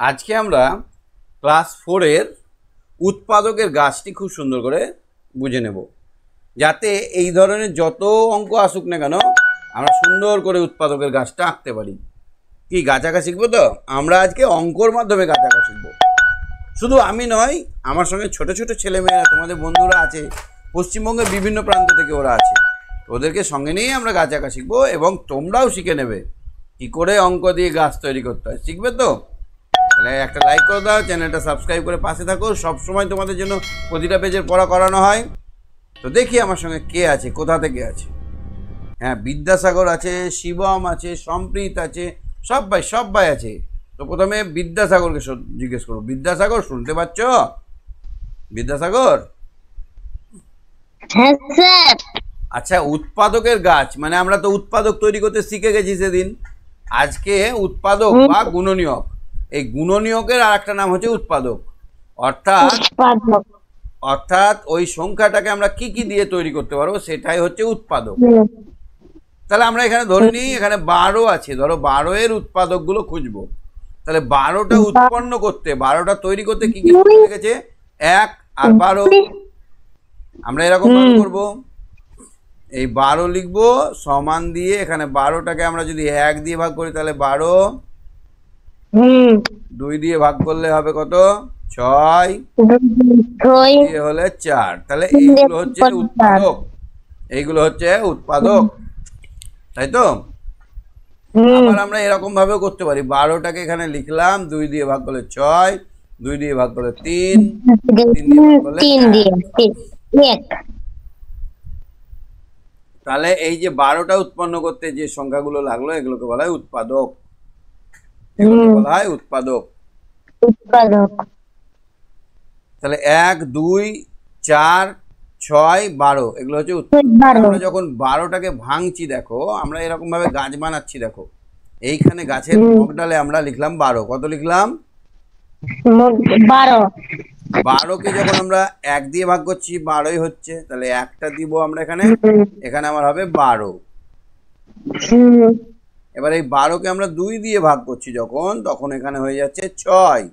আজকে আমরা ক্লাস 4 এর উৎপাদকের গাছটি খুব সুন্দর করে বুঝে নেব, যাতে এই ধরনের যত অঙ্ক আসুক না কেন আমরা সুন্দর করে উৎপাদকের গাছটা আঁকতে পারি। কি গাছ আঁকা শিখবো? তো আমরা আজকে অঙ্কর মাধ্যমে গাছ আঁকা শিখবো। শুধু আমি নয়, আমার সঙ্গে ছোট ছোট ছেলেমেয়েরা, তোমাদের বন্ধুরা আছে, পশ্চিমবঙ্গের বিভিন্ন প্রান্ত থেকে ওরা আছে, ওদেরকে সঙ্গে নিয়েই আমরা গাছ আঁকা শিখবো এবং তোমরাও শিখে নেবে কী করে অঙ্ক দিয়ে গাছ তৈরি করতে হয়। শিখবে তো? তাহলে একটা লাইক করে দাও, চ্যানেলটা সাবস্ক্রাইব করে পাশে থাকো। সবসময় তোমাদের জন্য প্রতিটা পেজের পড়া করানো হয়। তো দেখি আমার সঙ্গে কে আছে, কোথা থেকে আছে। হ্যাঁ, বিদ্যাসাগর আছে, শিবম আছে, সম্প্রীত আছে, সবাই আছে। তো প্রথমে বিদ্যাসাগরকে জিজ্ঞেস করবো। বিদ্যাসাগর, শুনতে পাচ্ছ? বিদ্যাসাগর, হ্যাঁ স্যার। আচ্ছা, উৎপাদকের গাছ মানে আমরা তো উৎপাদক তৈরি করতে শিখে গেছি সেদিন। আজকে উৎপাদক বা গুণনীয়ক, এই গুণনীয়কের আর একটা নাম হচ্ছে উৎপাদক। অর্থাৎ ওই সংখ্যাটাকে আমরা কি কি দিয়ে তৈরি করতে পারবো সেটাই হচ্ছে উৎপাদক। তাহলে আমরা এখানে ধরে নিই এখানে 12 আছে, ধরো 12 এর উৎপাদকগুলো খুঁজবো। তাহলে 12টা উৎপন্ন করতে, 12টা তৈরি করতে কি কি লেগেছে? 1 আর 12। আমরা এরকম ভাবে করবো, এই 12 লিখবো সমান দিয়ে, এখানে 12টাকে আমরা যদি 1 দিয়ে ভাগ করি তাহলে 12, 2 দিয়ে ভাগ করলে হবে কত? 6, দিয়ে হলে 4। তাহলে এইগুলো হচ্ছে উৎপাদক, এইগুলো হচ্ছে উৎপাদক, তাই তো? আবার আমরা এরকম ভাবেও করতে পারি, 12টাকে এখানে লিখলাম 2 দিয়ে ভাগ করলে 6, 2 দিয়ে ভাগ করলে 3, 3 দিয়ে ভাগ করলে 1। তাহলে এই যে 12টা উৎপন্ন করতে যে সংখ্যাগুলো লাগলো এগুলোকে বলা হয় উৎপাদক, এগুলোকে বলা হয় উৎপাদক। তাহলে 1, 2, 4, 6, 12 এগুলো হচ্ছে উৎপাদক। আমরা যখন 12টাকে ভাঙছি, দেখো আমরা এরকম ভাবে গাছ বানাচ্ছি। দেখো এইখানে গাছের মুখ ডালে আমরা লিখলাম 12। কত লিখলাম? 12কে যখন আমরা 1 দিয়ে ভাগ করছি 12ই হচ্ছে, তাহলে একটা দিব আমরা এখানে, এখানে আমার হবে 12। এবার এই 12কে আমরা 2 দিয়ে ভাগ করছি যখন, তখন এখানে হয়ে যাচ্ছে 6।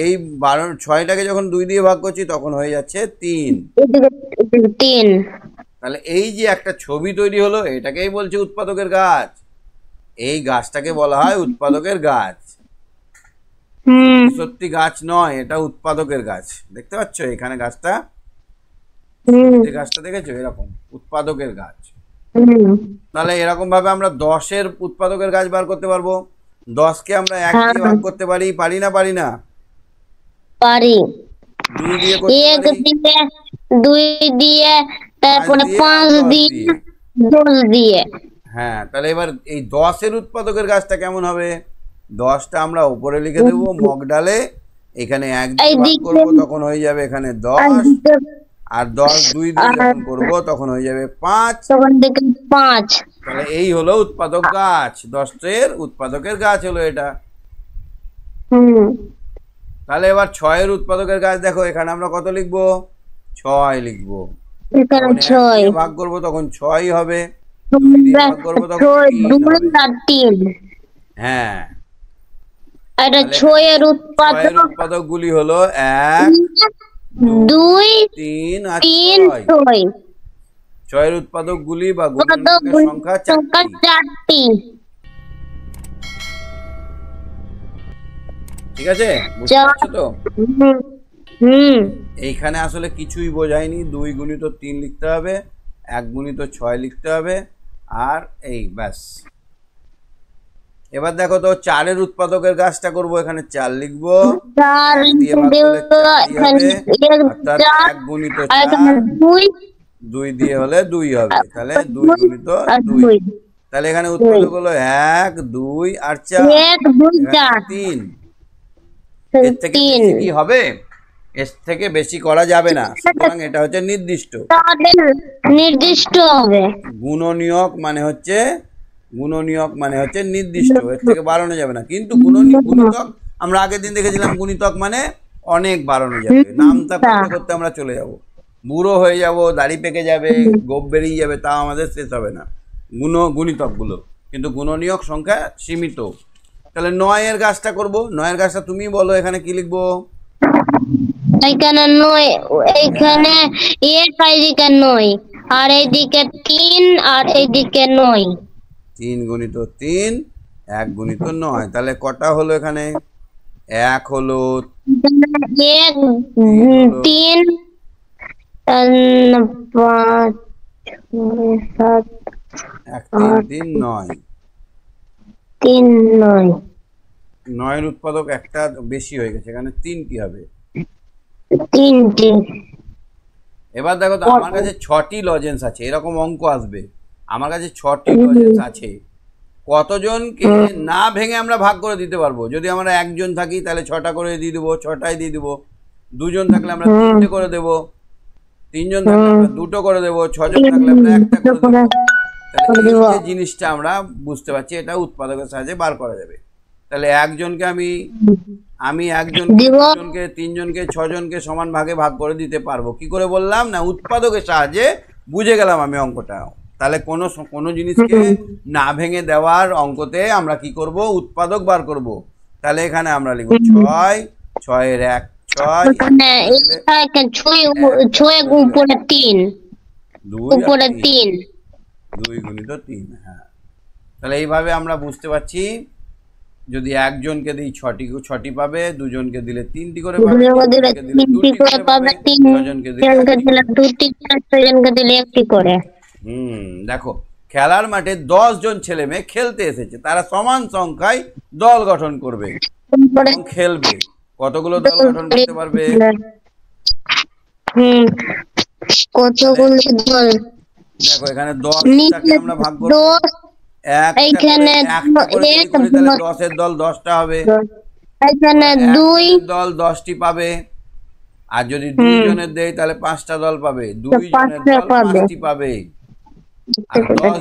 এই 6টাকে যখন 2 দিয়ে ভাগ করছি তখন হয়ে যাচ্ছে 3। তাহলে এই যে একটা ছবি তৈরি হলো, এটাকেই বলছে উৎপাদকের গাছ। এই গাছটাকে বলা হয় উৎপাদকের গাছ। সত্যি গাছ নয়, এটা উৎপাদকের গাছ। দেখতে পাচ্ছ এখানে গাছটা, গাছটা দেখেছো? এরকম উৎপাদকের গাছ। তাহলে এরকম ভাবে আমরা 10-এর উৎপাদকের গাছ বার করতে পারবো। 10কে আমরা 1 দিয়ে ভাগ করতে পারি, পারি না? পারি না? পারি। 2 দিয়ে করতে পারি, 2 দিয়ে, তারপরে 5 দিয়ে, 10 দিয়ে। হ্যাঁ, তাহলে এবার এই 10-এর উৎপাদকের গাছটা কেমন হবে? 10টা আমরা উপরে লিখে দেবো মগ ডালে, এখানে 1 দিয়ে ভাগ করবো তখন হয়ে যাবে এখানে 10, আর 10 2 দিয়ে যখন করবো তখন হয়ে যাবে 5। তাহলে এই হলো উৎপাদক গাছ, 10-এর উৎপাদকের গাছ হলো এটা। তাহলে এবার 6-এর উৎপাদকের গাছ দেখো, এখানে আমরা কত লিখবো? 6 লিখবো। ভাগ করবো তখন 6 হবে, 2 দিয়ে ভাগ করবো তখন 3। হ্যাঁ, এটা 6-এর উৎপাদক গুলি হলো 1, 2, 3 আর 6। 6-এর উৎপাদক গুলি বা গুণনীয়কের সংখ্যা 4টি। ঠিক আছে, বুঝতে পারছো তো? এইখানে আসলে কিছুই বোঝায়নি। 2 গুণিত 3 লিখতে হবে, 1 গুণিত 6 লিখতে হবে, আর এই ব্যাস। এবার দেখো তো 4-এর উৎপাদকের গাছটা করবো, এখানে 4 লিখবো, 1 দিয়ে ভাগ করলে 4 হবে, অর্থাৎ 1 গুণিত 4, 2 দিয়ে হলে 2 হবে, তাহলে 2 গুণিত 2। তাহলে এখানে উৎপাদক হলো 1, 2 আর 4, 3। এর থেকে বেশি কি হবে? এর থেকে বেশি করা যাবে না, সুতরাং এটা হচ্ছে নির্দিষ্ট হবে। গুণনীয়ক মানে হচ্ছে নির্দিষ্ট, এর থেকে বাড়ানো যাবে না। কিন্তু গুণিতক আমরা আগের দিন দেখেছিলাম, গুণিতক মানে অনেক বাড়ানো যাবে। নামতা করতে করতে আমরা চলে যাব, বুড়ো হয়ে যাব, দাড়ি পেকে যাবে, গোপ বেরিয়ে যাবে, তাও আমাদের শেষ হবে না গুণিতকগুলো। কিন্তু গুণনীয়ক সংখ্যা সীমিত, তাহলে 9 এর গাছটা করব। 9 এর গাছটা তুমি বলো, এখানে কি লিখবো? এখানে 9, এখানে এক, এইদিকে 9, আর এইদিকে 3, আর এইদিকে 9। 3 গুণিত 3, 1 গুণিত 9। তাহলে কটা হলো এখানে? 1 হলো, 1, 3 হলো, 3, 5, 7, 1 3 3 9। 3, 9। 9 এর উৎপাদক একটা বেশি হয়ে গেছে, এখানে 3টি হবে। 3টি। এবার দেখো তো, আমার কাছে 6টি লজেন্স আছে, এরকম অঙ্ক আসবে। আমার কাছে 6টি লজেন্স আছে, কতজনকে না ভেঙে আমরা ভাগ করে দিতে পারবো? যদি আমরা একজন থাকি তাহলে 6টা করে দিয়ে দেবো, 6টাই দিয়ে দেবো। দুজন থাকলে আমরা 3টে করে দেবো, 3জন থাকলে আমরা 2টো করে দেবো, 6জন থাকলে আমরা 1টা করে দেবো। তাহলে এই যে জিনিসটা আমরা বুঝতে পারছি, এটা উৎপাদকের সাহায্যে বার করা যাবে। তাহলে একজনকে আমি একজনকে, দুজনকে, 3জনকে, 6জনকে সমান ভাগে ভাগ করে দিতে পারবো। কি করে বললাম? না, উৎপাদকের সাহায্যে বুঝে গেলাম আমি অঙ্কটা। তাহলে কোনো জিনিসকে না ভেঙে দেওয়ার অঙ্কতে আমরা কি করব? উৎপাদক বার করব। তাহলে এখানে আমরা লিখব 6, 6 এর 1 6, এখানে 6 উপরে 3, 2 উপরে 3। 2 গুণিত 3। হ্যাঁ, তাহলে এইভাবে আমরা বুঝতে পারছি, যদি একজনকে দিই 6টি পাবে, দুজনকে দিলে 3টি করে পাবে, দুজনকে দিলে তিনজনকে দিলে 3টি 2টি করে করে পাবে, পাবে, 6জনকে দিলে 3জনকে 1টি দিলে করে। 2টি করে, 6জনকে দিলে 1টি করে। দেখো, খেলার মাঠে 10 জন ছেলে মেয়ে খেলতে এসেছে, তারা সমান সংখ্যায় দল গঠন করবে এবং খেলবে। কতগুলো দল গঠন করতে পারবে? কতগুলো দল? দেখো, এখানে 10টাকে আমরা ভাগ করব, 10, এইখানে একটা করে যদি করি তাহলে 10 এর দল 10টা হবে। এখানে 2 দল 10টি পাবে, আর যদি 2 জনের দেই তাহলে 5টা দল পাবে, 2 জনের দল 5টি পাবে, আর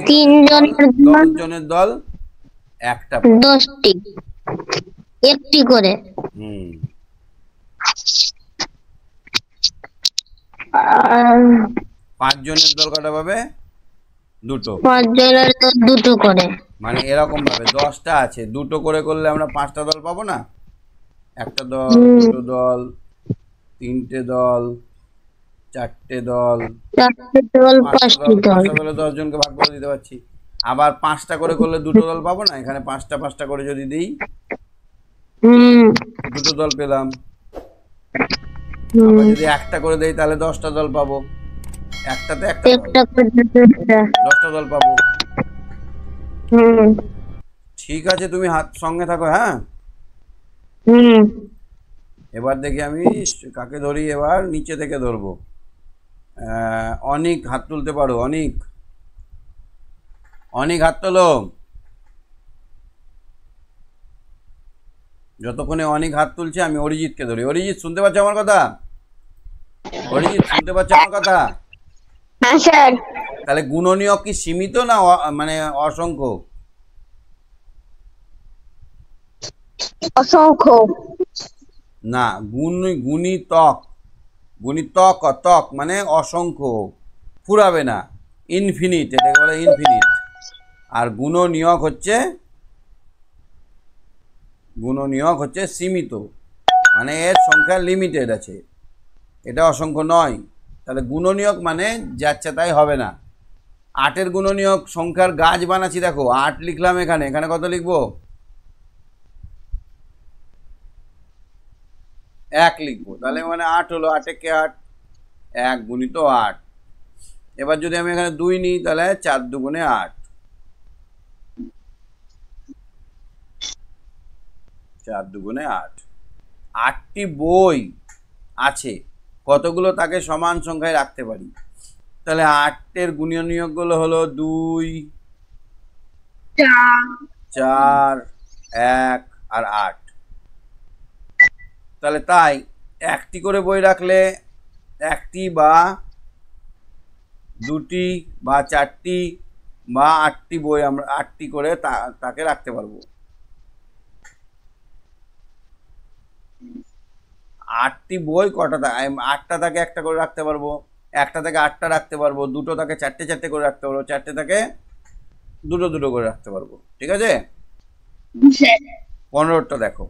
3 জনের 10 জনের দল একটা পাবে। 10টি, 1টি করে। 5 জনের দল কটা পাবে? 2টো। 5 জনের দল 2টো করে। মানে এরকম ভাবে 10টা আছে, 2টো করে করলে আমরা 5টা দল পাবো না? একটা দল, 2টো দল, 3টে দল, 4টে দল, 4টে দল, 5টি দল। 5টা দলে 10 জনকে ভাগ করে দিতে পারছি। আবার 5টা করে করলে 2টো দল পাবো না? এখানে 5টা করে যদি দিই, 2টো দল পেলাম। আবার যদি একটা করে দেই তাহলে 10টা দল পাবো, একটাতে একটা দল, 10টা দল পাবো। ঠিক আছে, তুমি সঙ্গে থাকো। হ্যাঁ, এবার দেখি আমি কাকে ধরি। এবার নিচে থেকে ধরবো। অনিক, হাত তুলতে পারো? অনিক, হাত তোলো। যতক্ষণে অনিক হাত তুলছে আমি অরিজিৎকে ধরি। অরিজিৎ, শুনতে পাচ্ছ আমার কথা? অরিজিৎ, শুনতে পাচ্ছ আমার কথা? হ্যাঁ স্যার। তাহলে গুণনীয়ক কি সীমিত না মানে অসংখ্য? অসংখ্য। না, গুণিতক, তক মানে অসংখ্য, ফুরাবে না, ইনফিনিট, এটাকে বলে ইনফিনিট। আর গুণনীয়ক হচ্ছে সীমিত, মানে এর সংখ্যা লিমিটেড আছে, এটা অসংখ্য নয়। তাহলে গুণনীয়ক মানে যাচ্ছে তাই হবে না। 8-এর গুণনীয়ক সংখ্যার গাছ বানাচ্ছি, দেখো 8 লিখলাম, এখানে কত লিখবো? 1 লিখবো। তাহলে মানে 8 হলো, 8 কে 8, 1 গুণিত 8। এবার যদি আমি এখানে 2 নিই তাহলে 4 দুগুণে 8, 4 দুগুণে 8। 8টি বই আছে, কতগুলো তাকে সমান সংখ্যায় রাখতে পারি? তাহলে 8-এর গুণনীয়কগুলো হলো 2, 4, 1 আর 8। তাহলে তাই 1টি করে বই রাখলে 1টি বা 2টি বা 4টি বা 8টি বই আমরা 8টি করে তাকে রাখতে পারবো। 8টি বই কটা? 8টা তাকে একটা করে রাখতে পারবো, একটা থেকে 8টা রাখতে পারবো, 2টো তাকে 4টে করে রাখতে পারবো, 4টে তাকে 2টো করে রাখতে পারবো। ঠিক আছে? 15টা দেখো,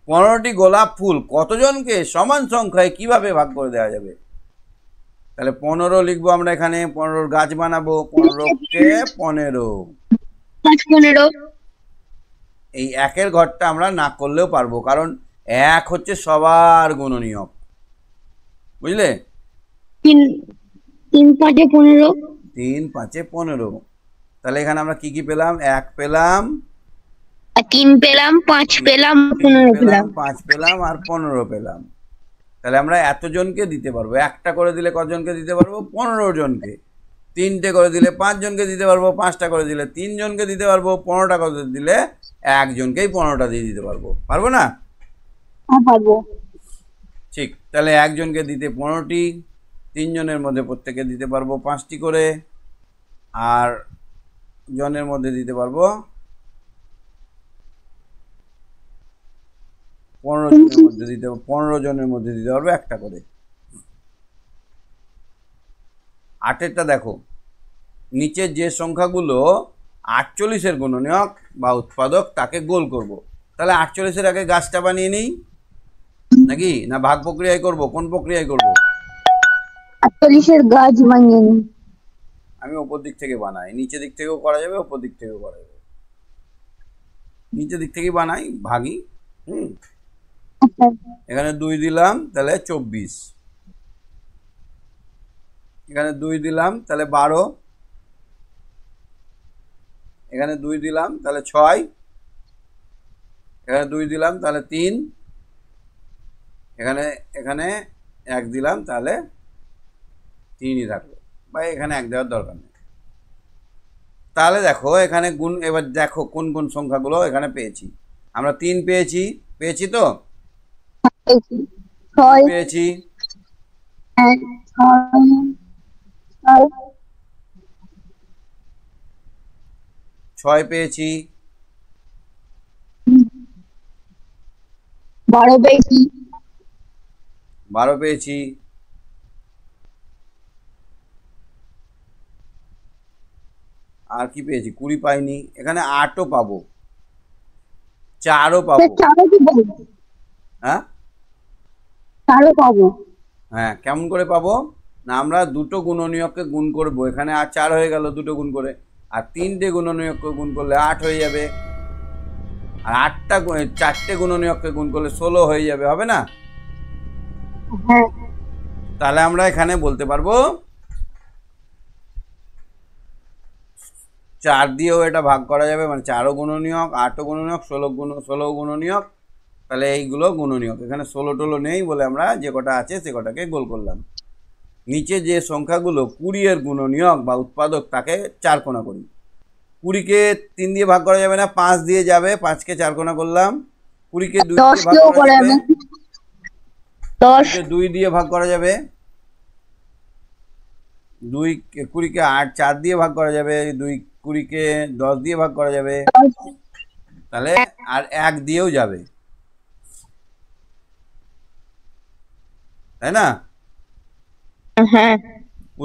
15টি গোলাপ ফুল কতজনকে সমান সংখ্যায় কিভাবে ভাগ করে দেওয়া যাবে? তাহলে 15 লিখবো আমরা এখানে, 15 গাছ বানাবো, 15কে 15। 5 15 এই একের ঘরটা আমরা না করলেও পারবো, কারণ এক হচ্ছে সবার গুণনীয়ক, বুঝলে? 3 3 5 15 3 5 15। তাহলে এখানে আমরা কি কি পেলাম? 1 পেলাম, 3 পেলাম, 5 পেলাম, 3 15 পেলাম, পেলাম। 5 পেলাম আর 15 পেলাম। তাহলে আমরা এতজনকে দিতে পারবো। একটা করে দিলে কতজনকে দিতে পারবো? 15 জনকে। 3টে করে দিলে 5 জনকে দিতে পারবো, 5টা করে দিলে 3 জনকে দিতে পারবো, 15টা করে দিলে একজনকেই 15টা দিয়ে দিতে পারবো। পারবো না? হ্যাঁ পারবো। ঠিক। তাহলে একজনকে দিতে 15টি, 3 জনের মধ্যে প্রত্যেকে দিতে পারবো 5টি করে, আর জনের মধ্যে দিতে পারবো 15 জনের মধ্যে দিতে পারবো একটা করে। 8এরটা দেখো, নিচের যে সংখ্যাগুলো 48-এর গুণনীয়ক বা উৎপাদক তাকে গোল করব। তাহলে 48-এর আগে গাছটা বানিয়ে নিই নাকি, না ভাগ প্রক্রিয়ায় করব? কোন প্রক্রিয়ায় করব? 48 গাছ বানিয়ে নি। আমি ওপর দিক থেকে বানাই, নিচের দিক থেকেও করা যাবে, ওপর দিক থেকেও করা যাবে। নিচের দিক থেকেই বানাই, ভাগি। এখানে 2 দিলাম, তাহলে 24। এখানে 2 দিলাম, তাহলে 12। এখানে 2 দিলাম, তাহলে 6। এখানে 2 দিলাম, তাহলে 3। এখানে এখানে 1 দিলাম, তাহলে 3ই থাকলো, বা এখানে 1 দেওয়ার দরকার নেই। তাহলে দেখো এখানে গুণ, এবার দেখো কোন কোন সংখ্যাগুলো এখানে পেয়েছি। আমরা 3 পেয়েছি, পেয়েছি তো? 6 পেয়েছি, 6 পেয়েছি, 12 পেয়েছি, 12 পেয়েছি, আর কি পেয়েছি? 20 পাইনি। এখানে 8ও পাবো, 4ও পাবো। 4 কি পাবো? হ্যাঁ 4 পাবো। হ্যাঁ, কেমন করে পাবো? না, আমরা দুটো গুণনীয়ককে গুণ করব, এখানে আর 4 হয়ে গেল দুটো গুণ করে, আর 3টে গুণনীয়ককে গুণ করলে 8 হয়ে যাবে, আর 4টে গুণনীয়ককে গুণ করলে 16 হয়ে যাবে, হবে না? হ্যাঁ। তাহলে আমরা এখানে বলতে পারবো 4 দিয়েও এটা ভাগ করা যাবে, মানে 4ও গুণনীয়ক, 8ও গুণনীয়ক, 16 গুণনীয়ক। তাহলে এইগুলো গুণনীয়ক, এখানে 16 নেই বলে আমরা যে কটা আছে সে কটাকে গোল করলাম। নিচে যে সংখ্যাগুলো 20-এর গুণনীয়ক বা উৎপাদক তাকে 4 কোণা করি। 20কে 3 দিয়ে ভাগ করা যাবে না, 5 দিয়ে যাবে, 5কে 4 কোণা করলাম। 20কে 2 দিয়ে 10 ভাগ কেও করা করা যাবে, যাবে। 10 2 দিয়ে ভাগ করা যাবে, 20কে 4 দিয়ে ভাগ করা যাবে, 20কে 10 দিয়ে ভাগ করা যাবে, তাহলে আর 1 দিয়েও যাবে, তাই না? হ্যাঁ।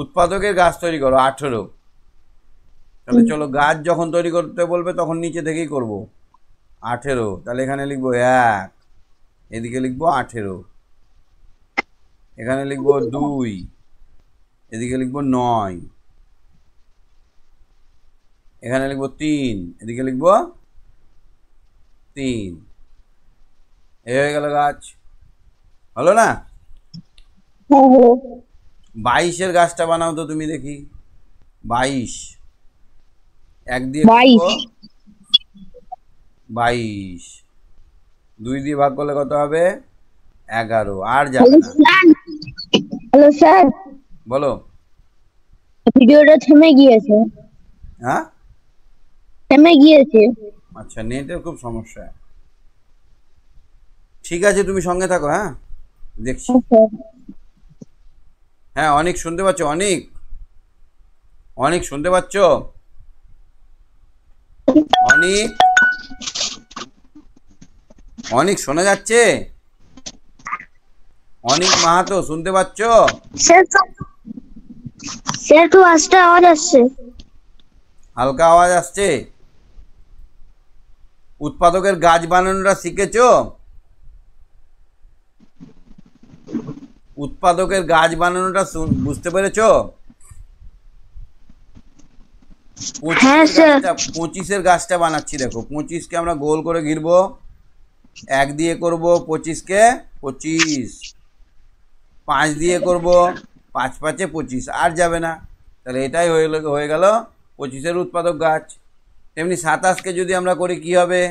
উৎপাদকের গাছ তৈরি করো 18। তাহলে চলো গাছ যখন তৈরি করতে বলবে তখন নিচে থেকেই করব। 18, তাহলে এখানে লিখবো 1, এদিকে লিখবো 18, এখানে লিখবো 2, এদিকে লিখবো 9, এখানে লিখবো 3, এদিকে লিখবো 3। এই হয়ে গেল গাছ, হলো না? 22-এর গাছটা বানাও তো তুমি দেখি। 22, 1 দিয়ে 22 22, 2 দিয়ে ভাগ করলে কত হবে? 11। আর যাবে না। হ্যালো স্যার, বলো। ভিডিওটা থেমে গিয়েছে। হ্যাঁ, থেমে গিয়েছে। আচ্ছা, নেটের খুব সমস্যা। ঠিক আছে, তুমি সঙ্গে থাকো, হ্যাঁ দেখছি। হ্যাঁ, অনেক শুনতে পাচ্ছ? অনেক অনেক শুনতে পাচ্ছ? অনেক অনেক শোনা যাচ্ছে? অনেক মাহাতো শুনতে পাচ্ছ? স্যার একটু আস্তে আওয়াজ আসছে। হালকা আওয়াজ আসছে? উৎপাদকের গাছ বানানোটা শিখেছো? উৎপাদকের গাছ বানানোটা বুঝতে পেরেছো? হ্যাঁ স্যার। 25-এর গাছটা বানাচ্ছি, দেখো 25কে আমরা গোল করে ঘিরবো, 1 দিয়ে করব 25কে 25, 5 দিয়ে করব 5 5-এ 25, আর যাবে না। তাহলে এটাই হয়ে গেল 25-এর উৎপাদক গাছ। তেমনি 27কে যদি আমরা করি কি হবে?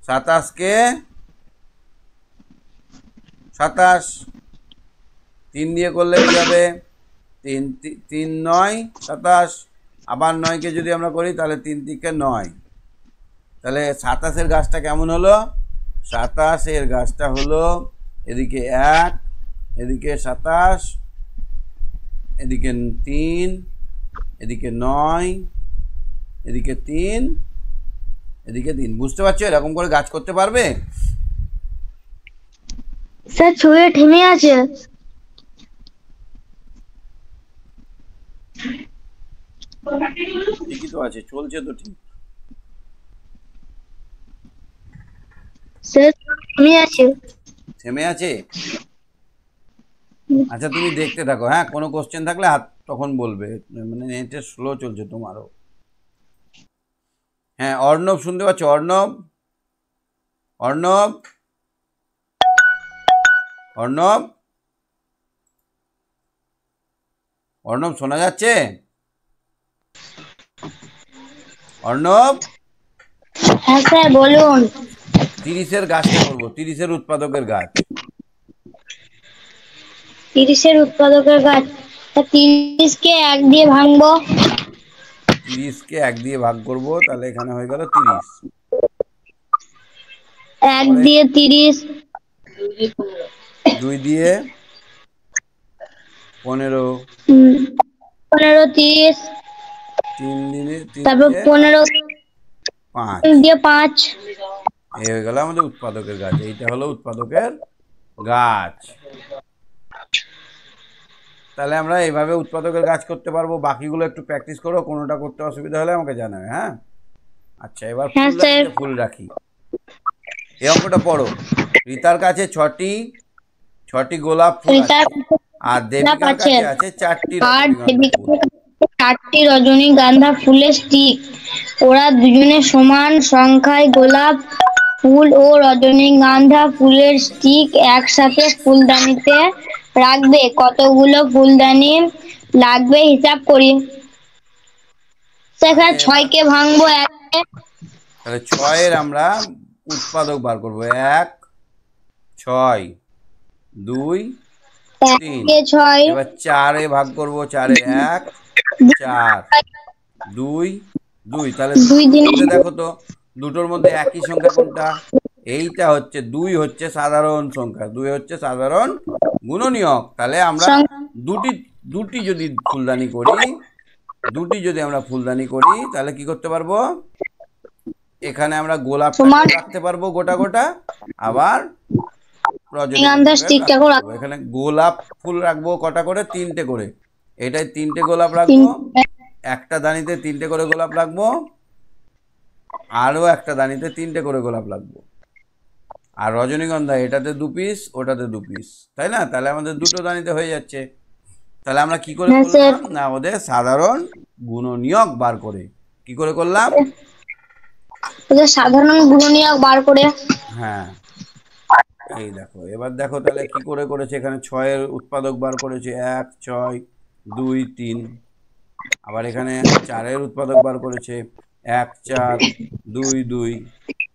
27কে 27, 3 দিয়ে করলে কি হবে? 3 3 9 27, আবার 9কে যদি আমরা করি তাহলে 3 3-কে 9। তাহলে 27-এর গাছটা কেমন হলো? 27-এর গাছটা হলো এদিকে 1, এদিকে 27, এদিকে 3, এদিকে 9, এদিকে 3, এদিকে 3। বুঝতে পারছো এরকম করে গাছ করতে পারবে? স্যার ছুঁয়ে থেমে আছে। ঠিকই তো আছে, চলছে তো ঠিক। স্যার থেমে আছে। থেমে আছে? আচ্ছা তুমি দেখতে থাকো, হ্যাঁ, কোনো কোশ্চেন থাকলে হাত তখন বলবে, মানে নেটের স্লো চলছে তোমারও। হ্যাঁ, অর্ণব শুনতে পাচ্ছ? অর্ণব, অর্ণব, অর্ণব, অর্ণব শোনা যাচ্ছে? অর্ণব, হ্যাঁ স্যার বলুন। 30-এর গাছটা করবো, 30-এর উৎপাদকের গাছ। 30-এর উৎপাদকের গাছ। 30কে 1 দিয়ে ভাঙবো। 30কে 1 দিয়ে ভাগ করব, তাহলে এখানে হয়ে গেল 30। 1 দিয়ে 30, 2 দিয়ে 15, 15 30, 3 দিনে 3 তারপর দিয়ে 15 5। দিয়ে 5। এই হয়ে গেল আমাদের উৎপাদকের গাছ। এইটা হলো উৎপাদকের গাছ। তাহলে আমরা এইভাবে উৎপাদকের গাছ করতে পারবো। বাকিগুলো একটু প্র্যাকটিস করো, কোনোটা করতে অসুবিধা হলে আমাকে জানাবে, হ্যাঁ? আচ্ছা, এবার হ্যাঁ স্যার। ফুল রাখি। এই অঙ্কটা পড়ো। রিতার কাছে 6টি গোলাপ ফুল আছে, আর দেবিকার কাছে আছে 4টি আর রজনীগন্ধা ফুল। 4টি রজনীগন্ধা ফুলের স্টিক। ওরা দুজনে সমান সংখ্যায় গোলাপ ফুল ও রজনীগন্ধা ফুলের স্টিক একসাথে ফুলদানিতে রাখবে। কতগুলো ফুলদানি লাগবে হিসাব করি। সেখানে 6কে ভাঙবো 1-এ। তাহলে 6-এর আমরা উৎপাদক বার করবো। 1 6, 2 3। 1-এ 6, এবার 4-এ ভাগ করবো, 4-এ 1 4 2 2। তাহলে 2 দুটোর দিনে মধ্যে দেখো তো, দুটোর মধ্যে একই সংখ্যা কোনটা? এইটা হচ্ছে 2, হচ্ছে সাধারণ সংখ্যা, 2 হচ্ছে সাধারণ গুণনীয়ক। তাহলে আমরা দুটি দুটি যদি ফুলদানি করি, তাহলে কি করতে পারবো? এখানে আমরা গোলাপ রাখতে পারবো গোটা গোটা, আবার রজনীগন্ধা রাখতে পারবো। এখানে গোলাপ ফুল রাখবো কটা করে? 3টে করে। এটাই 3টে গোলাপ রাখবো, একটা দানিতে 3টে করে গোলাপ রাখবো, আরও একটা দানিতে 3টে করে গোলাপ রাখবো। আর রজনীগন্ধা এটাতে 2 পিস, ওটাতে 2 পিস, তাই না? তাহলে আমাদের দুটো দানিতে হয়ে যাচ্ছে। তাহলে আমরা কি করে করলাম না, ওদের সাধারণ গুণনীয়ক বার করে। কি করে করলাম? ওদের সাধারণ গুণনীয়ক বার করে। হ্যাঁ, এই দেখো, এবার দেখো তাহলে কি করে করেছে। এখানে 6-এর উৎপাদক বার করেছে 1 6 2 3। আবার এখানে 4-এর উৎপাদক বার করেছে 1 4 2 2।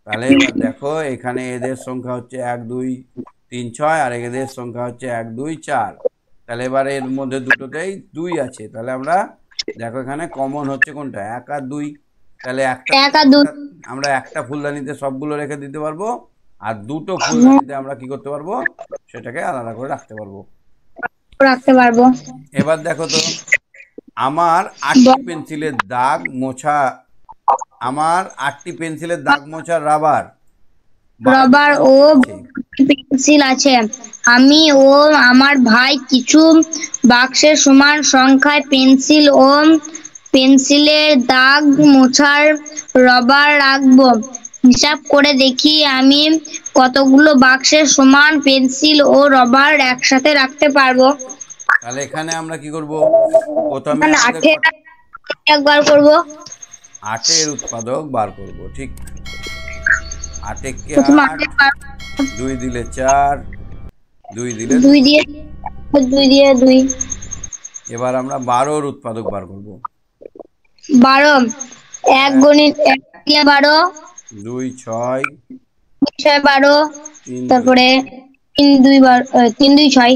তাহলে এবার দেখো এখানে এদের সংখ্যা হচ্ছে 1 2 3 6, আর এদের সংখ্যা হচ্ছে 1 2 4। তাহলে এবার এর মধ্যে দুটোতেই 2 আছে। তাহলে আমরা দেখো এখানে কমন হচ্ছে কোনটা? 1 আর 2। তাহলে আমরা একটা ফুলদানিতে সবগুলো রেখে দিতে পারবো, আর দুটো ফুলদানিতে আমরা কি করতে পারবো? সেটাকে আলাদা করে রাখতে পারবো। এবার দেখো তো, আমার 8টি পেন্সিলের দাগ মোছা রাবার ও পেন্সিল আছে। আমি ও আমার ভাই কিছু বাক্সের সমান সংখ্যায় পেন্সিল ও পেন্সিলের দাগ মোছার রবার রাখবো। হিসাব করে দেখি আমি কতগুলো বাক্সের সমান পেন্সিল ও রবার একসাথে রাখতে পারবো। তাহলে এখানে আমরা কি করব, প্রথমে এখানে আমাদের আঠের একবার করব। 8-এর উৎপাদক বার করব। ঠিক, 8-কে প্রথমে 8, 2 দিলে 4, 2 দিলে 2। 2 দিয়ে 2 দিয়ে 2। এবার আমরা 12-এর উৎপাদক বার করব। 12 এক গণিত 1 দিয়ে 12, 2 6, 6 12, 3 2। তারপরে 3 2 3 2 6।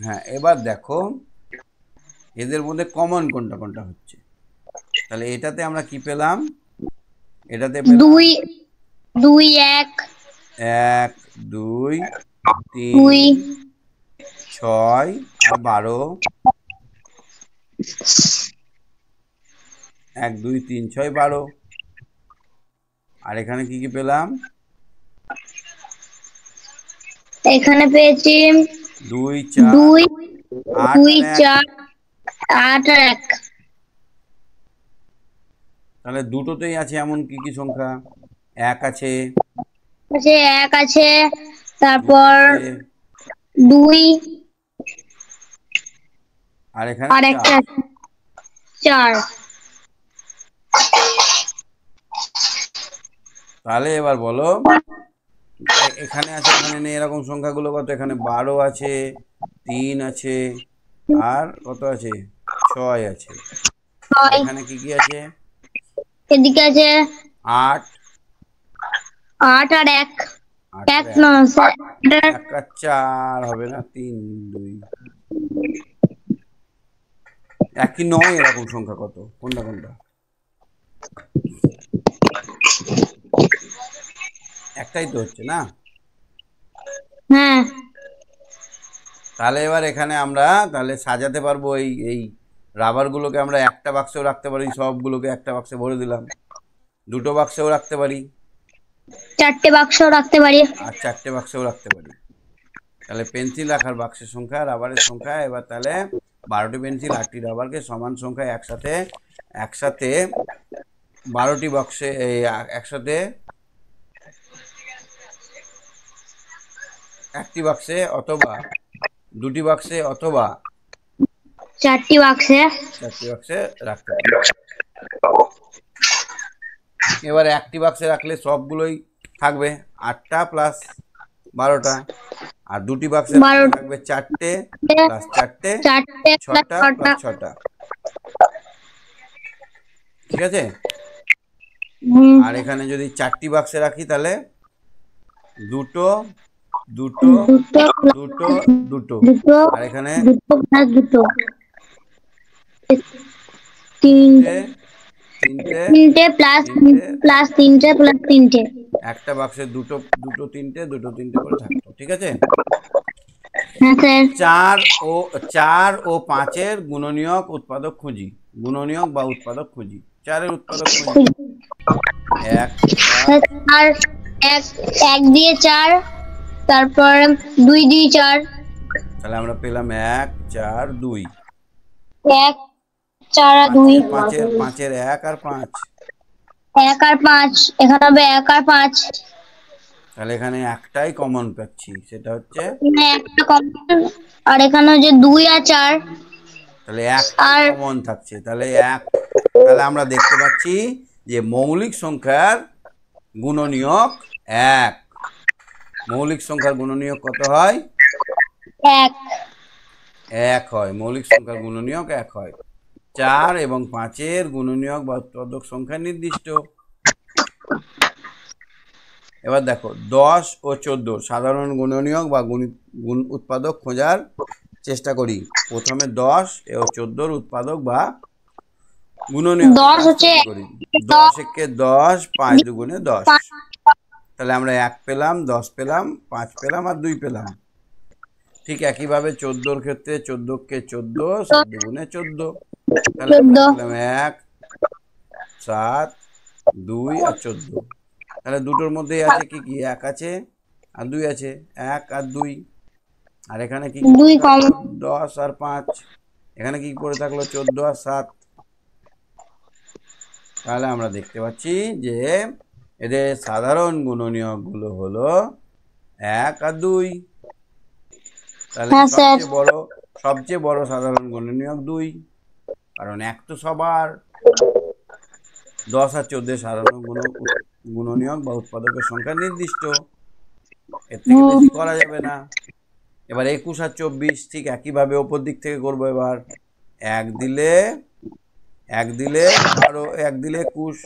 হ্যাঁ, এবার দেখো এদের মধ্যে কমন কোনটা কোনটা হচ্ছে। তাহলে এটাতে আমরা কি পেলাম, এটাতে পেলাম 2 2 1 1 2 3 2 6 আর 12, 1 2 3 6 12। আর এখানে কি কি পেলাম, এখানে পেয়েছি 2 4 2 8 2 আর 1। 4 8 আর 1। তাহলে দুটোতেই আছে এমন কি কি সংখ্যা, 1 আছে, আছে 1 আছে, 2 তারপর আছে, 2 আর এখানে আর 4। একটা 4। তাহলে এবার বলো এখানে আছে ওখানে নেই এরকম সংখ্যাগুলো কত, এখানে 12 আছে, 3 আছে, আর কত আছে, 6 আছে। আর 6 এখানে কি কি আছে, এদিকে আছে 8, 8 আর 1। 8 এক আর 1, নয় 1 আর 4 হবে না, 3 2, একই নয় এরকম সংখ্যা কত, কোনটা কোনটা, একটাই তো হচ্ছে না। হ্যাঁ, তাহলে এবার এখানে আমরা তাহলে সাজাতে পারবো এই এই রাবারগুলোকে আমরা একটা বাক্সেও রাখতে পারি, সবগুলোকে একটা বাক্সে ভরে দিলাম, দুটো বাক্সেও রাখতে পারি, 4টে বাক্স রাখতে পারি। আর 4টে বাক্সেও রাখতে পারি। তাহলে পেন্সিল রাখার বাক্সের সংখ্যা, রাবারের সংখ্যা, এবার তাহলে 12টি পেন্সিল 8টি রাবারকে সমান সংখ্যা একসাথে একসাথে 12টি বাক্সে একসাথে একটি বাক্সে অথবা দুটি বাক্সে অথবা 4টি বাক্সে 4টি বাক্সে রাখতে পারি। এবার একটি বাক্সে রাখলে সবগুলোই থাকবে 8টা প্লাস 12টা, আর দুটি বাক্সে রাখলে থাকবে 4টে প্লাস 4টে 4টে 6টা প্লাস 6টা। ঠিক আছে। আর এখানে যদি 4টি বাক্সে রাখি তাহলে দুটো দুটো দুটো দুটো, দুটো আর এখানে দুটো প্লাস দুটো তিনটে তিনটে তিনটে প্লাস তিনটে, প্লাস তিনটে প্লাস তিনটে। একটা বাক্সে দুটো দুটো তিনটে দুটো তিনটে করে থাকতো। ঠিক আছে। হ্যাঁ স্যার। 4 ও 5-এর গুণনীয়ক উৎপাদক খুঁজি, গুণনীয়ক বা উৎপাদক খুঁজি, 4-এর উৎপাদক খুঁজি। 1 আর এক এক দিয়ে 4, তারপর 2 দিয়ে 4, তাহলে আমরা পেলাম 1 4 2। 1 4 আর 2, 5-এর 1 আর 5, 1 আর 5, এখানে হবে 1 আর 5। তাহলে এখানে একটাই কমন পাচ্ছি, সেটা হচ্ছে একটা কম, আর এখানে যে 2 আর 4, তাহলে একটাই আর কমন থাকছে, তাহলে তাহলে আমরা দেখতে পাচ্ছি যে মৌলিক সংখ্যার গুণনীয়ক 1। মৌলিক সংখ্যার গুণনীয়ক কত হয়, 1 1 হয়। মৌলিক সংখ্যার গুণনীয়ক 1 হয়। 4 এবং 5-এর গুণনীয়ক বা উৎপাদক সংখ্যা নির্দিষ্ট। এবার দেখো 10 ও 14 সাধারণ গুণনীয়ক বা উৎপাদক খোঁজার চেষ্টা করি। প্রথমে 10 ও 14-র উৎপাদক বা গুণনীয়ক 10 হচ্ছে করি। 10 একে 10, 5 দুগুণে 10। তাহলে আমরা 1 পেলাম, 10 পেলাম, 5 পেলাম আর 2 পেলাম। ঠিক একইভাবে 14-র ক্ষেত্রে 14কে 14, 7 দুগুণে 14। তাহলে আমরা পেলাম 1 7 2 আর 14। তাহলে দুটোর মধ্যেই আছে কি কি, 1 আছে আর 2 আছে, 1 আর 2। আর এখানে কি 2 কম, 10 আর 5, এখানে কি পড়ে থাকলো 14 আর 7। তাহলে আমরা দেখতে পাচ্ছি যে এদের সাধারণ গুণনীয়ক গুলো হলো 1 আর 2। তাহলে হ্যাঁ স্যার। সবচেয়ে বড় সাধারণ গুণনীয়ক 2, কারণ 1 তো সবার। 10 আর 14 সাধারণ গুণনীয়ক বা উৎপাদকের সংখ্যা নির্দিষ্ট, এর থেকে বেশি করা যাবে না। এবার 21 আর 24 ঠিক একইভাবে ওপর দিক থেকে করবো। এবার 1 দিলে 12, 1 দিলে 21,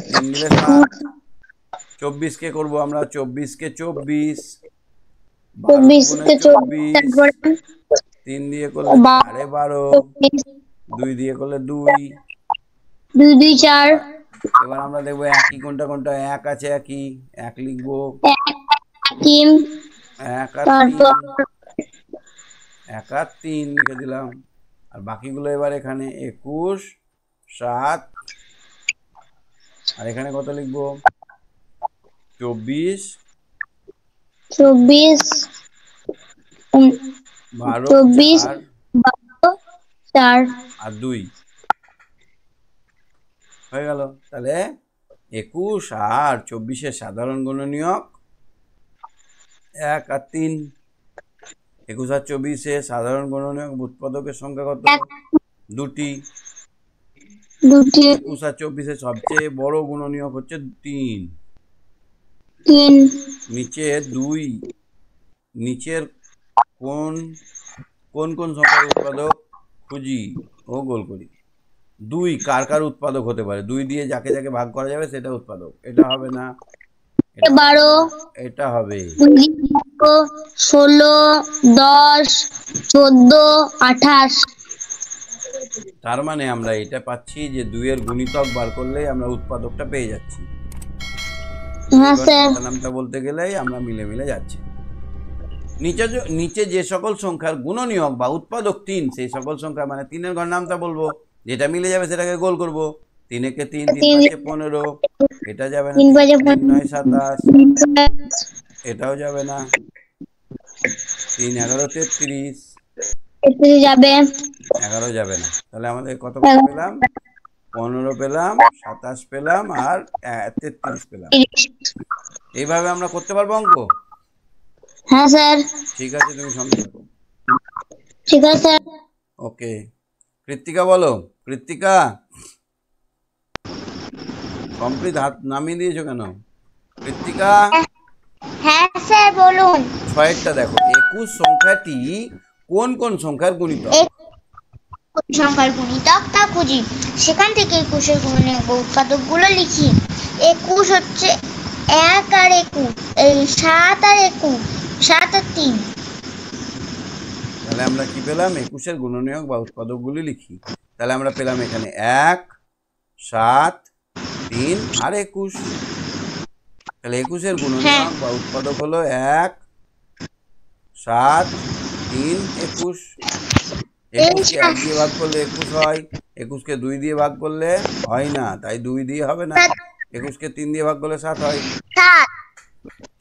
3 দিলে 7, 24 কে করবো আমরা 24 কে 24, 12 গুণে 24, 3 দিয়ে করলে 12.5, 2 দিয়ে করলে 2, 2 2 4। এবার আমরা দেখবো একই কোনটা কোনটা 1 আছে, একই 1 লিখবো, 1 আর 3 লিখে দিলাম। আর বাকিগুলো এবার এখানে 21, 7, আর এখানে কত লিখবো 24, 24 4 আর 2 হয়ে গেল। তাহলে 21 আর 24 সাধারণ গুণনীয়ক 1 আর 3। 21 আর 24 সাধারণ গুণনীয়ক উৎপাদকের সংখ্যা কত? 2টি। 21 আর 24 সবচেয়ে বড় গুণনীয়ক হচ্ছে 3। নিচে 2, নিচের কোন কোন কোন সংখ্যার উৎপাদক খুঁজি ও গোল করি। 2 কার কার উৎপাদক হতে পারে? 2 দিয়ে যাকে যাকে ভাগ করা যাবে সেটা উৎপাদক। এটা হবে না, 12, এটা হবে 16, 10, 14, 28। তার মানে আমরা এটা পাচ্ছি যে 2 এর গুণিতক বার করলেই আমরা উৎপাদকটা পেয়ে যাচ্ছি। হ্যাঁ স্যার। নামটা বলতে গেলেই আমরা মিলে মিলে যাচ্ছি। নিচে যে সকল সংখ্যার গুণনীয়ক বা উৎপাদক 3, সেই সকল সংখ্যা মানে 3 এর ঘর নামটা বলবো, যেটা মিলে যাবে সেটাকে গোল করব। 3 একে 3, 3 5 15, এটা যাবে না। 3 9 27, এটাও যাবে না। 3 11 33, যাবে 11 যাবে না। তাহলে আমাদের কত পেলাম? 15 পেলাম, 27 পেলাম, আর 33 পেলাম। এইভাবে আমরা করতে পারবো অঙ্ক? হ্যাঁ স্যার। ঠিক আছে, তুমি সঙ্গে থাকো। ঠিক আছে স্যার। ওকে, কৃত্তিকা বলো। কৃত্তিকা, কমপ্লিট হাত নামিয়ে দিয়েছো কেন? কৃত্তিকা, হ্যাঁ স্যার বলুন। 6টা দেখো। 21 সংখ্যাটি কোন কোন সংখ্যার গুণিতক? সংখ্যার গুণিতক তা খুঁজি। সেখান থেকে 21 গুণনীয়ক বা উৎপাদক গুলো লিখি। 21 হচ্ছে 1 আর 21, এই 7 আর 21, 7 আর 3। তাহলে আমরা কি পেলাম? 21 এর গুণনীয়ক বা উৎপাদকগুলি লিখি। তাহলে আমরা পেলাম এখানে 1, 7, 3 আর 21। তাহলে 21 এর গুণনীয়ক বা উৎপাদক হলো 1, 7, 3, 21। 21 কে 1 দিয়ে ভাগ করলে 21 হয়, 21 কে 2 দিয়ে ভাগ করলে হয় না, তাই 2 দিয়ে হবে না। 21 কে 3 দিয়ে ভাগ করলে 7 হয়,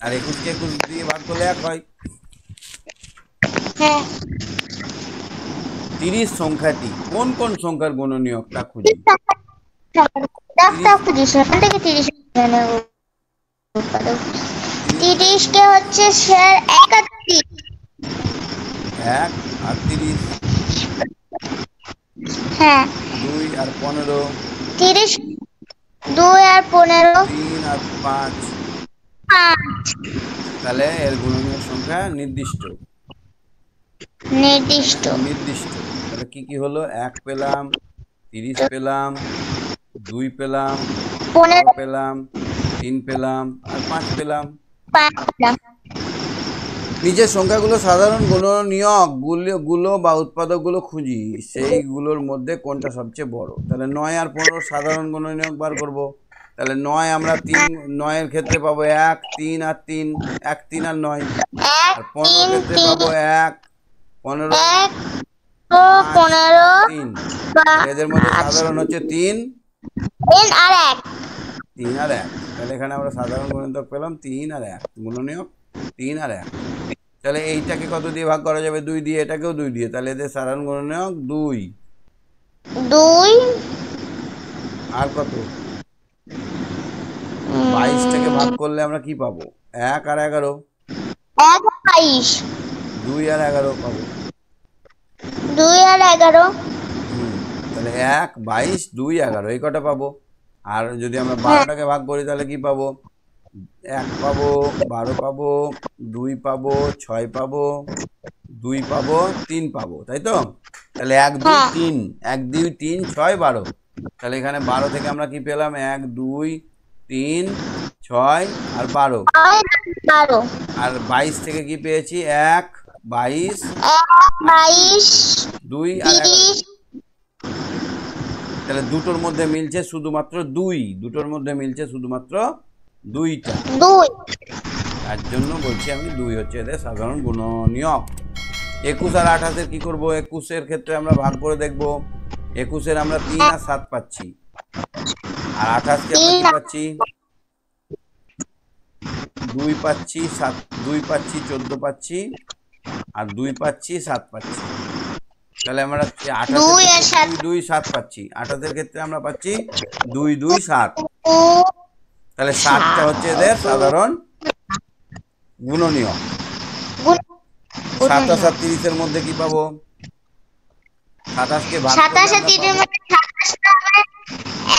আর 21 কে 21 দিয়ে ভাগ করলে 1 হয়। 30 সংখ্যাটি কোন কোন সংখ্যার গুণনীয়ক তা খুঁজি। 30 কে হচ্ছে স্যার 1 আর 3। 1 আর 30, হ্যাঁ 2 আর 15, 30, 2 আর 15, 3 আর 5। তাহলে এর গুণনীয়ক সংখ্যা নির্দিষ্ট। তাহলে কি কি হলো? 1 পেলাম, 30 পেলাম, 2 পেলাম, 15 পেলাম, 3 পেলাম, আর 5 পেলাম। নিচের সংখ্যাগুলো সাধারণ গুণনীয়ক গুলো বা উৎপাদকগুলো খুঁজি, সেইগুলোর মধ্যে কোনটা সবচেয়ে বড়। তাহলে 9 আর 15 সাধারণ গুণনীয়ক বার করব। তাহলে 9 আমরা 9 এর ক্ষেত্রে পাবো 1, 3 আর 3, 1, 3 আর 9। আর 15 এর ক্ষেত্রে পাবো 1, 15, 3। এদের মধ্যে সাধারণ হচ্ছে 3 আর 1। 3 আর 1। তাহলে এখানে আমরা সাধারণ গুণিতক পেলাম 3 আর 1, গুণনীয়ক 3 আর 1। তাহলে এইটাকে কত দিয়ে ভাগ করা যাবে? 2 দিয়ে, এটাকেও 2 দিয়ে। তাহলে এদের সাধারণ গুণনীয়ক 2। আর কত? ভাগ করলে আমরা কি পাবো? 1 আর 11। 1 আর 22। 2 আর 11 পাবো। 2 আর 11। তাহলে 1, 22, 2, 11 এই কটা পাবো। আর যদি আমরা হ্যাঁ 12টাকে ভাগ করি তাহলে কি পাবো? 1 পাবো, 12 পাবো, 2 পাবো, 6 পাবো, 2 পাবো, 3 পাবো, তাই তো? তাহলে 1, 2, হ্যাঁ 3, 1, 2, 3, 6, 12। তাহলে এখানে 12 থেকে আমরা কি পেলাম? 1, 2, 3, 6 আর 12। 12। আর 22 থেকে কি পেয়েছি? 1, 22, 1, 22, 2 আর 11। 30, তাহলে দুটোর মধ্যে মিলছে শুধুমাত্র 2, দুটোর মধ্যে মিলছে শুধুমাত্র 2টা। 2। তার জন্য বলছি আমি 2 হচ্ছে এদের সাধারণ গুণনীয়ক। 21 আর 28 কি করব? 21 ক্ষেত্রে আমরা ভাগ করে দেখব। 21 আমরা 3 আর 7 পাচ্ছি, আর 28 আমরা কি 3 পাচ্ছি? 2 পাচ্ছি, 7, 2 পাচ্ছি, 14 পাচ্ছি, আর 2 পাচ্ছি, 7 পাচ্ছি। তাহলে আমরা 28 2 আর ক্ষেত্রে 7। 2, 2, 7 পাচ্ছি। 28 ক্ষেত্রে আমরা পাচ্ছি 2, 2, 7। তাহলে 7টা হচ্ছে এদের সাধারণ গুণনীয়ক। 27 আর 30 মধ্যে কি পাবো? 27কে ভাগ করলে 27 আর আমরা 30 পাবো, মধ্যে 27 হবে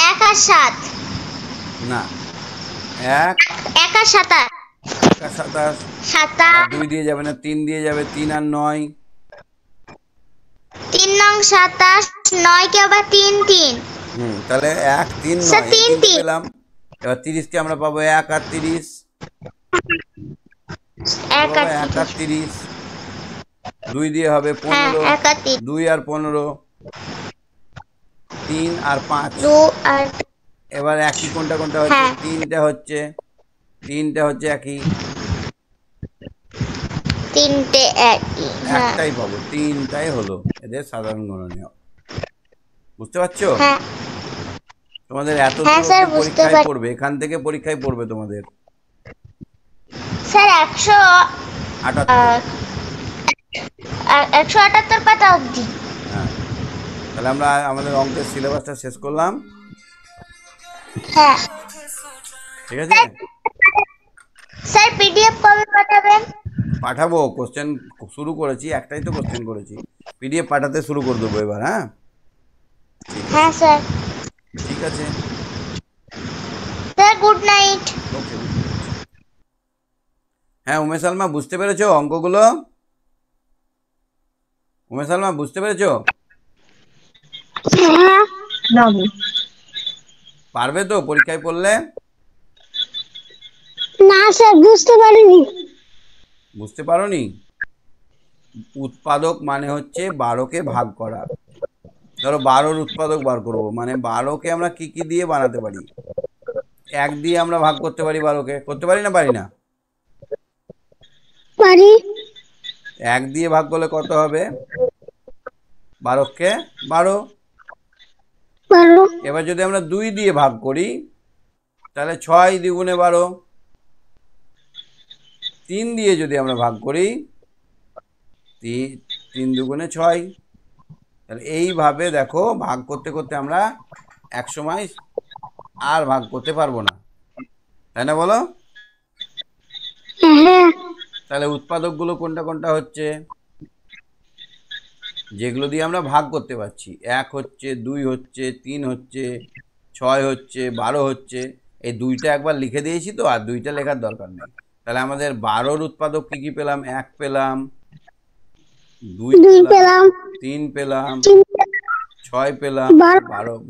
1 আর 7। না, 1, 1 আর 27। 1 আর 27, 27। 2 দিয়ে যাবে না, 3 দিয়ে যাবে, 3 আর 9, 3 নং 27, 9 কে আবার 3 3। তাহলে 1, 3, স্যার 9 এই 3 তিনটে 3। পেলাম। এবার 30কে আমরা পাবো 1 আর 30, 1 আর 1 আর 30। 30, 2 দিয়ে হবে হ্যাঁ 15, 1 আর 3। 2 আর 15, 3 আর 5। 2 আর এবার একই কোনটা কোনটা হচ্ছে? হ্যাঁ 3টা হচ্ছে, 3টা হচ্ছে একই, 3টে একই। হ্যাঁ একটাই পাবো, 3টাই হলো এদের সাধারণ গুণনীয়ক। বুঝতে পারছো? হ্যাঁ তোমাদের এত হ্যাঁ দূর স্যার অব্দি বুঝতে পরীক্ষায় পারি। পড়বে, এখান থেকে পরীক্ষায় পড়বে তোমাদের স্যার 78। 178 পাতা অবধি। হ্যাঁ, তাহলে আমরা আমাদের অঙ্কের সিলেবাসটা শেষ করলাম। হ্যাঁ ঠিক আছে, স্যার পিডিএফ কবে পাঠাবেন? পাঠাবো। কোশ্চেন শুরু করেছি, একটাই তো কোশ্চেন করেছি, পিডিএফ পাঠাতে শুরু করে দেবো এবার। হ্যাঁ ঠিক আছে, হ্যাঁ স্যার। ঠিক আছে, স্যার গুড নাইট। ওকে। হ্যাঁ উমেশ আলমা, বুঝতে পেরেছো অঙ্কগুলো? উমেশ আলমা বুঝতে পেরেছো? হ্যাঁ পারবে তো পরীক্ষায় পড়লে? না স্যার বুঝতে পারিনি। বুঝতে পারোনি? উৎপাদক মানে হচ্ছে 12কে ভাগ করা। ধরো 12র উৎপাদক বার করব, মানে 12কে আমরা কি কি দিয়ে বানাতে পারি? 1 দিয়ে আমরা ভাগ করতে পারি, 12কে করতে পারি না পারি না? পারি। 1 দিয়ে ভাগ করলে কত হবে? 12কে 12। পারো। এবার যদি আমরা 2 দিয়ে ভাগ করি তাহলে 6 দ্বিগুণে 12। 3 দিয়ে যদি আমরা ভাগ করি 3 দুগুণে 6। তাহলে এইভাবে দেখো ভাগ করতে করতে আমরা এক সময় আর ভাগ করতে পারবো না, তাই না বলো? হ্যাঁ তাহলে উৎপাদকগুলো কোনটা কোনটা হচ্ছে? যেগুলো দিয়ে আমরা ভাগ করতে পারছি, 1 হচ্ছে, 2 হচ্ছে, 3 হচ্ছে, 6 হচ্ছে, 12 হচ্ছে। এই 2টা একবার লিখে দিয়েছি তো, আর 2টা লেখার দরকার নেই। তাহলে আমাদের 12র উৎপাদক কি কি পেলাম? 1 পেলাম, 2 পেলাম, 3 পেলাম, 6 পেলাম,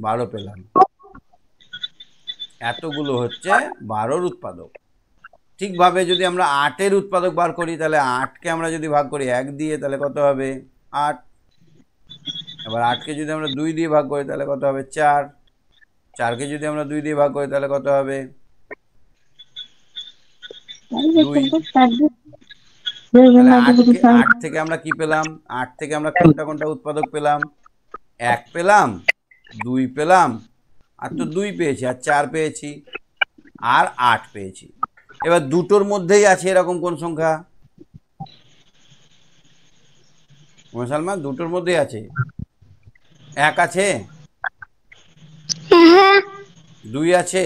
12 পেলাম। এতগুলো হচ্ছে 12র উৎপাদক। ঠিকভাবে যদি আমরা 8-এর উৎপাদক বার করি তাহলে 8কে আমরা যদি ভাগ করি 1 দিয়ে তাহলে কত হবে? 8। এবার 8কে যদি আমরা 2 দিয়ে ভাগ করি তাহলে কত হবে? 4। 4কে যদি আমরা 2 দিয়ে ভাগ করি তাহলে কত হবে? 2। তাহলে 8 থেকে আমরা কি পেলাম? 8 থেকে আমরা কোনটা কোনটা উৎপাদক পেলাম? 1 পেলাম, 2 পেলাম, আর তো 2 পেয়েছি, আর 4 পেয়েছি, আর 8 পেয়েছি। এবার দুটোর মধ্যেই আছে এরকম কোন সংখ্যা? মুসলমান দুটোর মধ্যেই আছে। 1 আছে, হ্যাঁ 2 আছে,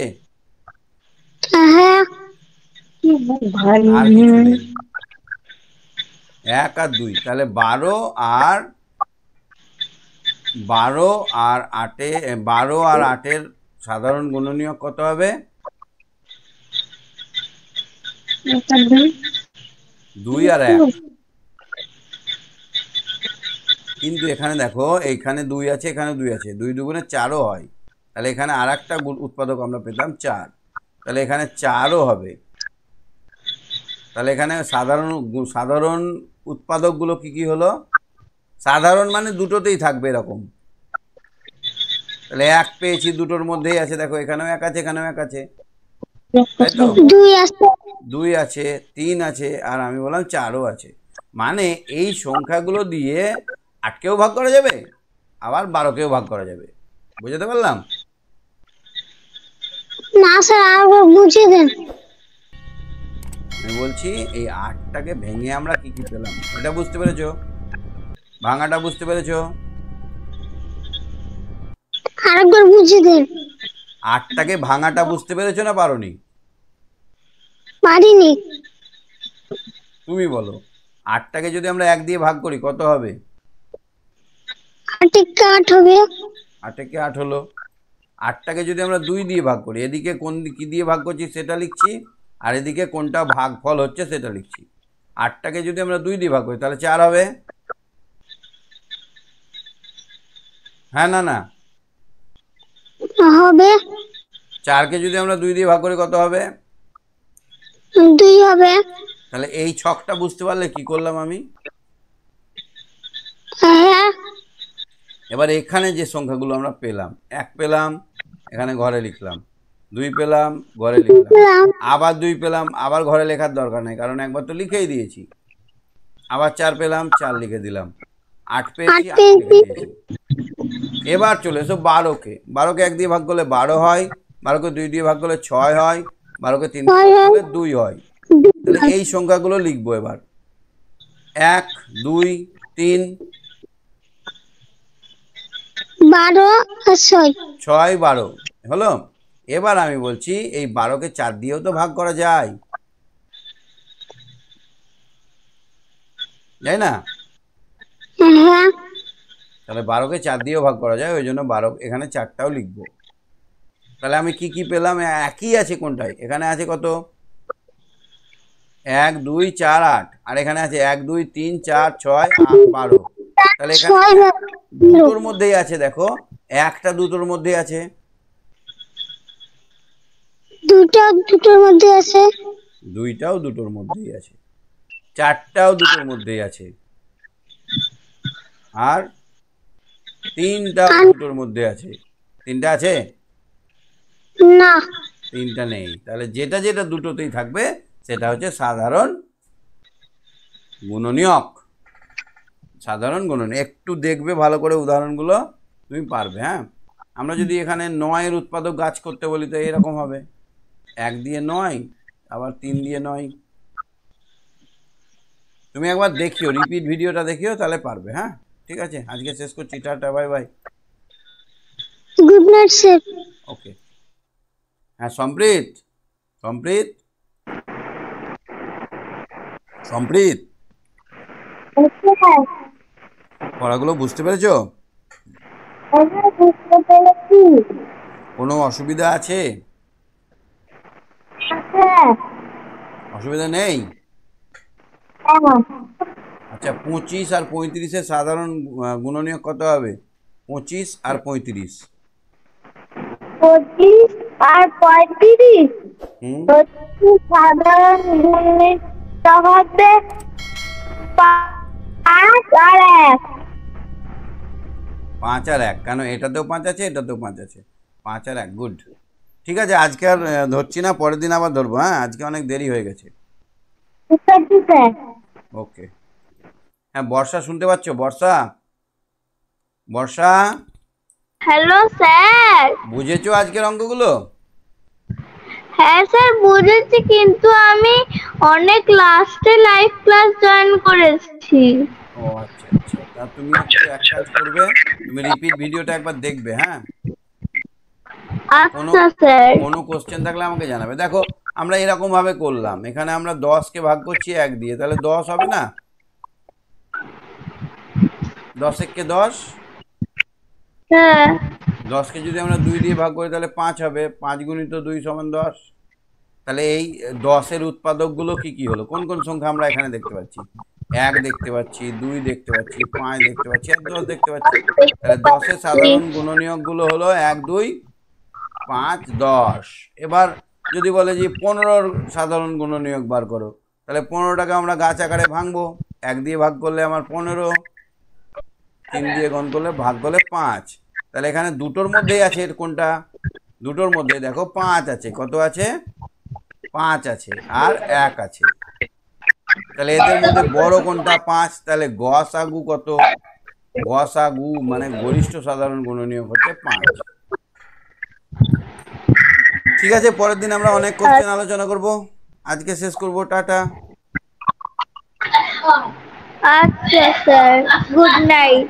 হ্যাঁ আর কিছু নেই, 1 আর 2, তাহলে 12 আর 8-এর সাধারণ গুণনীয়ক কত হবে? 2 আর 1। কিন্তু এখানে দেখো, এইখানে 2 আছে, এখানে 2 আছে, 2 দুগুণে 4ও হয়, তাহলে এখানে আর একটা উৎপাদক আমরা পেতাম 4, তাহলে এখানে 4ও হবে। তাহলে এখানে সাধারণ উৎপাদকগুলো কি কি হলো? সাধারণ মানে দুটোতেই থাকবে এরকম। তাহলে 1 পেয়েছি, দুটোর মধ্যেই আছে, দেখো এখানেও 1 আছে, এখানেও 1 আছে, তাই তো? 2 আছে, 3 আছে, আর আমি বললাম 4ও আছে। মানে এই সংখ্যাগুলো দিয়ে 8কেও ভাগ করা যাবে, আবার 12কেও ভাগ করা যাবে। বুঝতে পারলাম? না স্যার, আরো বুঝিয়ে দেন। আমি বলছি এই 8টাকে ভেঙে আমরা কি কি পেলাম, এটা বুঝতে পেরেছো? ভাঙাটা বুঝতে পেরেছো? আরেকবার বুঝিয়ে দেন। 8টাকে ভাঙাটা বুঝতে পেরেছো না পারোনি? পারিনি। তুমি বলো, 8টাকে যদি আমরা 1 দিয়ে ভাগ করি কত হবে? 8 × 8 হবে। 8 8 হলো। 8টাকে যদি আমরা 2 দিয়ে ভাগ করি, এদিকে কি দিয়ে ভাগ করছি সেটা লিখছি, আর এদিকে কোনটা ভাগফল হচ্ছে সেটা লিখছি। 8টাকে যদি আমরা 2 দিয়ে ভাগ করি তাহলে 4 হবে। হ্যাঁ না না? হবে। 4কে যদি আমরা 2 দিয়ে ভাগ করি কত হবে? 2 হবে। তাহলে এই ছকটা বুঝতে পারলে কি করলাম আমি? হ্যাঁ। এবার এখানে যে সংখ্যাগুলো আমরা পেলাম, 1 পেলাম, এখানে ঘরে লিখলাম, 2 পেলাম, ঘরে লিখলাম, আবার 2 পেলাম, আবার ঘরে লেখার দরকার নেই, কারণ একবার তো লিখেই দিয়েছি। আবার 4 পেলাম, 4 লিখে দিলাম, 8 পেয়েছি, 8 লিখে দিয়েছি। এবার চলে এসো 12কে। 12কে 1 দিয়ে ভাগ করলে 12 হয়, 12কে 2 দিয়ে ভাগ করলে 6 হয়, 12কে 3 দিয়ে ভাগ করলে 2 হয়। তাহলে এই সংখ্যাগুলো লিখবো এবার, 1 2 3 12 আর 6। 6 12 হলো। এবার আমি বলছি এই 12কে 4 দিয়েও তো ভাগ করা যায়, যাই না? হ্যাঁ। তাহলে 12কে 4 দিয়েও ভাগ করা যায়, ওই জন্য 12 এখানে 4টাও লিখবো। তাহলে আমি কি কি পেলাম? একই আছে কোনটায়, এখানে আছে কত? 1 2 4 8, আর এখানে আছে 1 2 3 4 6 8 12। তাহলে এখানে দুটোর মধ্যেই আছে, দেখো একটা দুটোর মধ্যেই আছে, দুটোর মধ্যে আছে, 2টাও দুটোর মধ্যেই আছে, 4টাও দুটোর মধ্যেই আছে, আর 3টাও দুটোর মধ্যে আছে। 3টা আছে? না, 3টা নেই। তাহলে যেটা যেটা দুটোতেই থাকবে সেটা হচ্ছে সাধারণ গুণনীয়ক। সাধারণ গুণনীয়ক একটু দেখবে ভালো করে উদাহরণগুলো, তুমি পারবে। হ্যাঁ, আমরা যদি এখানে 9-এর উৎপাদক গাছ করতে বলি তো এরকম হবে, 1 দিয়ে 9, আবার 3 দিয়ে 9। তুমি একবার দেখিও, রিপিট ভিডিওটা দেখিও, তাহলে পারবে। হ্যাঁ, ঠিক আছে, আজকে শেষ করছি, tata, bye bye. Good night sir. Okay. হ্যাঁ, সম্প্রীত, সম্প্রীত, সম্প্রীত, পড়াগুলো বুঝতে পেরেছো? কোনো অসুবিধা আছে? অসুবিধা নেই? আচ্ছা, 25 আর 35-এর সাধারণ গুণনীয়ক কত হবে? 25 আর 35। 25 আর 35 হুম, সাধারণ গুণনীয়ক হবে 5 আর 1। 5 আর 1, কেন? এটাতেও 5 আছে, এটাতেও 5 আছে, 5 আর 1। গুড। ঠিক আছে, আজকে আর ধরছি না, পরের দিন আবার ধরবো। হ্যাঁ, আজকে অনেক দেরি হয়ে গেছে। ওকে। হ্যাঁ, বর্ষা শুনতে পাচ্ছ? বর্ষা, বর্ষা, হ্যালো স্যার। বুঝেছো আজকের অঙ্কগুলো? হ্যাঁ স্যার, বুঝেছি, কিন্তু আমি অনেক লাস্টে লাইভ ক্লাস জয়েন করেছি। ও আচ্ছা আচ্ছা, তা তুমি একটু এক কাজ করবে, তুমি রিপিট ভিডিওটা একবার দেখবে। হ্যাঁ, কোনো আচ্ছা স্যার। কোনো কোশ্চেন থাকলে আমাকে জানাবে। দেখো আমরা এরকম ভাবে করলাম, এখানে আমরা 10কে ভাগ করছি 1 দিয়ে, তাহলে 10 হবে না? 10 একে 10, হ্যাঁ 10কে যদি আমরা 2 দিয়ে ভাগ করি তাহলে 5 হবে, 5 গুণিত 2 সমান 10। তাহলে এই 10-এর উৎপাদকগুলো কি কি হলো, কোন কোন সংখ্যা আমরা এখানে দেখতে পাচ্ছি? 1 দেখতে পাচ্ছি, 2 দেখতে পাচ্ছি, 5 দেখতে পাচ্ছি, আর 10 দেখতে পাচ্ছি। তাহলে 10-এর সাধারণ গুণনীয়কগুলো হলো 1, 2, 5, 10। এবার যদি বলে যে 15-র সাধারণ গুণনীয়ক বার করো, তাহলে 15টাকে আমরা গাছ আকারে ভাঙবো। 1 দিয়ে ভাগ করলে আমার 15, 3 দিয়ে গুণ করলে ভাগ করলে 5। তাহলে এখানে দুটোর মধ্যেই আছে, কোনটা? দুটোর মধ্যে দেখো 5 আছে, কত আছে? 5 আছে, আর 1 আছে। তাহলে এদের মধ্যে বড় কোনটা? 5। তাহলে গসাগু কত? গসাগু মানে গরিষ্ঠ সাধারণ গুণনীয়ক হচ্ছে 5। ঠিক আছে, পরের দিন আমরা অনেক কোশ্চেন আলোচনা করব, আজকে শেষ করব, টাটা। আচ্ছা স্যার, গুড নাইট।